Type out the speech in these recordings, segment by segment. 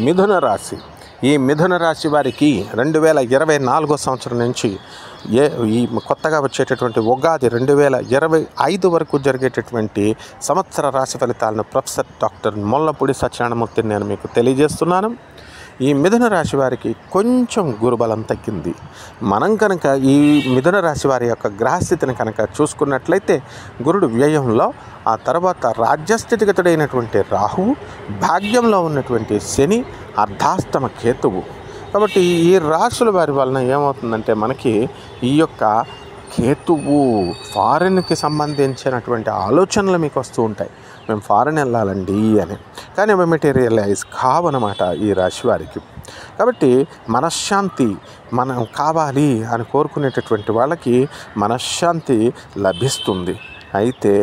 మిథున రాశి. ఈ మిథున రాశి వారికి 2024 సంవత్సరం నుంచి ఈ కొత్తగా వచ్చేటటువంటి ఉగాది 2025 వరకు జరిగేటటువంటి సంవత్సర రాశి ఫలితాలను ప్రొఫెసర్ డాక్టర్ ముల్లపూడి సత్యనారాయణమూర్తిని నేను మీకు తెలియజేస్తున్నాను. ఈ మిథున రాశి వారికి కొంచెం గురుబలం తగ్గింది. మనం కనుక ఈ మిథున రాశి వారి యొక్క గ్రహస్థితిని కనుక చూసుకున్నట్లయితే గురుడు వ్యయంలో, ఆ తర్వాత రాజ్యస్థితిగతుడైనటువంటి రాహువు, భాగ్యంలో ఉన్నటువంటి శని, అర్ధాష్టమ కేతువు. కాబట్టి ఈ రాశుల వారి వలన ఏమవుతుందంటే మనకి ఈ యొక్క కేతువు ఫారిన్కి సంబంధించినటువంటి ఆలోచనలు మీకు వస్తూ ఉంటాయి. మేము ఫారిన్ వెళ్ళాలండి అని, కానీ అవి మెటీరియలైజ్ కావనమాట ఈ రాశి వారికి. కాబట్టి మనశ్శాంతి మనం కావాలి అని కోరుకునేటటువంటి వాళ్ళకి మనశ్శాంతి లభిస్తుంది. అయితే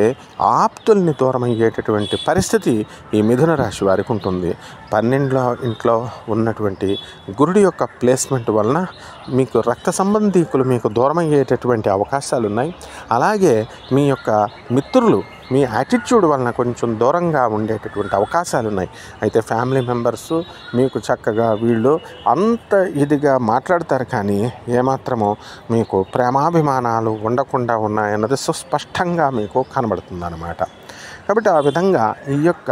ఆప్తుల్ని దూరం అయ్యేటటువంటి పరిస్థితి ఈ మిథున రాశి వారికి ఉంటుంది. 12వ ఇంట్లో ఉన్నటువంటి గురుడి యొక్క ప్లేస్మెంట్ వలన మీకు రక్త సంబంధీకులు మీకు దూరం అయ్యేటటువంటి అవకాశాలు ఉన్నాయి. అలాగే మీ యొక్క మిత్రులు మీ యాటిట్యూడ్ వలన కొంచెం దూరంగా ఉండేటటువంటి అవకాశాలు ఉన్నాయి. అయితే ఫ్యామిలీ మెంబర్స్ మీకు చక్కగా వీళ్ళు అంత ఇదిగా మాట్లాడతారు, కానీ ఏమాత్రమో మీకు ప్రేమాభిమానాలు ఉండకుండా ఉన్నాయన్నది సుస్పష్టంగా మీకు కనబడుతుంది అన్నమాట. కాబట్టి ఆ విధంగా ఈ యొక్క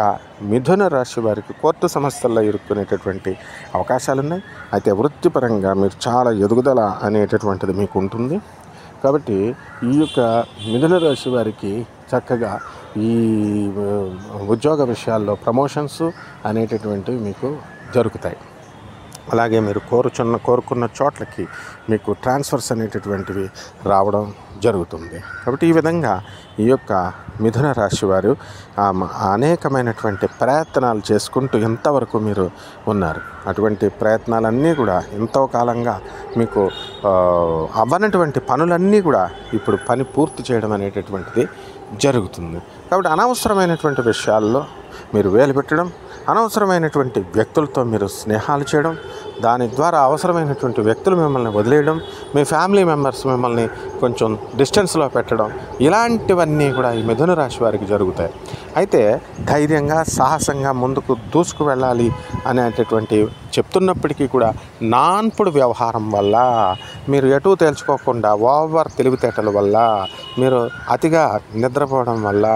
మిథున రాశి వారికి కోర్టు సమస్యల్లో ఇరుక్కునేటటువంటి అవకాశాలు ఉన్నాయి. అయితే వృత్తిపరంగా మీరు చాలా ఎదుగుదల అనేటటువంటిది మీకు ఉంటుంది. కాబట్టి ఈ యొక్క మిథున రాశి వారికి చక్కగా ఈ ఉద్యోగ విషయాల్లో ప్రమోషన్స్ అనేటటువంటివి మీకు జరుగుతాయి. అలాగే మీరు కోరుకున్న చోట్లకి మీకు ట్రాన్స్ఫర్స్ అనేటటువంటివి రావడం జరుగుతుంది. కాబట్టి ఈ విధంగా ఈ యొక్క మిథున రాశి వారు అనేకమైనటువంటి ప్రయత్నాలు చేసుకుంటూ ఎంతవరకు మీరు ఉన్నారు. అటువంటి ప్రయత్నాలన్నీ కూడా ఎంతో కాలంగా మీకు అవ్వనటువంటి పనులన్నీ కూడా ఇప్పుడు పని పూర్తి చేయడం అనేటటువంటిది జరుగుతుంది. కాబట్టి అనవసరమైనటువంటి విషయాల్లో మీరు వేలు పెట్టడం, అనవసరమైనటువంటి వ్యక్తులతో మీరు స్నేహాలు చేయడం, దాని ద్వారా అవసరమైనటువంటి వ్యక్తులు మిమ్మల్ని వదిలేయడం, మీ ఫ్యామిలీ మెంబర్స్ మిమ్మల్ని కొంచెం డిస్టెన్స్లో పెట్టడం, ఇలాంటివన్నీ కూడా ఈ మిథున రాశి వారికి జరుగుతాయి. అయితే ధైర్యంగా సాహసంగా ముందుకు దూసుకు వెళ్ళాలి అనేటటువంటి చెప్తున్నప్పటికీ కూడా నాన్పుడు వ్యవహారం వల్ల, మీరు ఎటూ తేల్చుకోకుండా ఓవర్ తెలివితేటల వల్ల, మీరు అతిగా నిద్రపోవడం వల్ల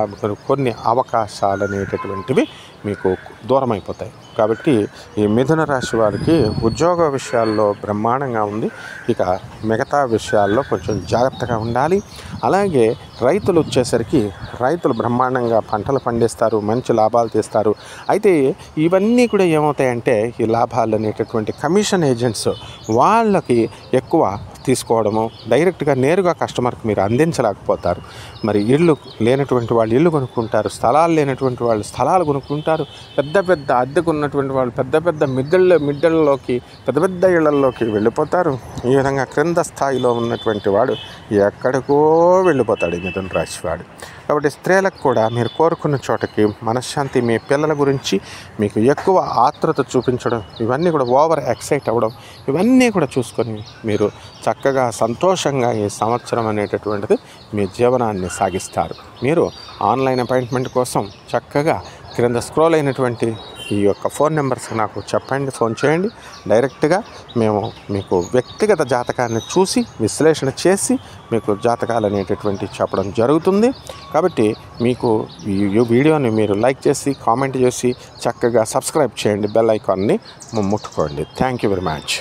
కొన్ని అవకాశాలు అనేటటువంటివి మీకు దూరం అయిపోతాయి. కాబట్టి ఈ మిథున రాశి వారికి ఉద్యోగ విషయాల్లో బ్రహ్మాండంగా ఉంది. ఇక మిగతా విషయాల్లో కొంచెం జాగ్రత్తగా ఉండాలి. అలాగే రైతులు వచ్చేసరికి రైతులు బ్రహ్మాండంగా పంటలు పండిస్తారు, మంచి లాభాలు తీస్తారు. అయితే ఇవన్నీ కూడా ఏమవుతాయంటే ఈ లాభాలు అనేటటువంటి కమిషన్ ఏజెంట్స్ వాళ్ళకి ఎక్కువ తీసుకోవడము, డైరెక్ట్గా నేరుగా కస్టమర్కి మీరు అందించలేకపోతారు. మరి ఇళ్ళు లేనటువంటి వాళ్ళు ఇళ్ళు కొనుక్కుంటారు, స్థలాలు లేనటువంటి వాళ్ళు స్థలాలు కొనుక్కుంటారు, పెద్ద పెద్ద అద్దెకు ఉన్నటువంటి వాళ్ళు పెద్ద పెద్ద మిద్దెల్లోకి పెద్ద పెద్ద ఇళ్లలోకి వెళ్ళిపోతారు. ఈ విధంగా క్రింద స్థాయిలో ఉన్నటువంటి వాడు ఎక్కడికో వెళ్ళిపోతాడు ఈ మిథున రాశి వాడు. కాబట్టి స్త్రీలకు కూడా మీరు కోరుకున్న చోటకి మనశ్శాంతి, మీ పిల్లల గురించి మీకు ఎక్కువ ఆత్రుత చూపించడం, ఇవన్నీ కూడా ఓవర్ ఎక్సైట్ అవ్వడం, ఇవన్నీ కూడా చూసుకొని మీరు చక్కగా సంతోషంగా ఈ సంవత్సరం అనేటటువంటిది మీ జీవనాన్ని సాగిస్తారు. మీరు ఆన్లైన్ అపాయింట్మెంట్ కోసం చక్కగా క్రింద స్క్రోల్ అయినటువంటి ఈ యొక్క ఫోన్ నెంబర్స్ నాకు చెప్పండి, ఫోన్ చేయండి. డైరెక్ట్గా మేము మీకు వ్యక్తిగత జాతకాన్ని చూసి విశ్లేషణ చేసి మీకు జాతకాలు అనేటటువంటివి చెప్పడం జరుగుతుంది. కాబట్టి మీకు ఈ వీడియోని మీరు లైక్ చేసి కామెంట్ చేసి చక్కగా సబ్స్క్రైబ్ చేయండి, బెల్ ఐకాన్ని ముట్టుకోండి. Thank you very much.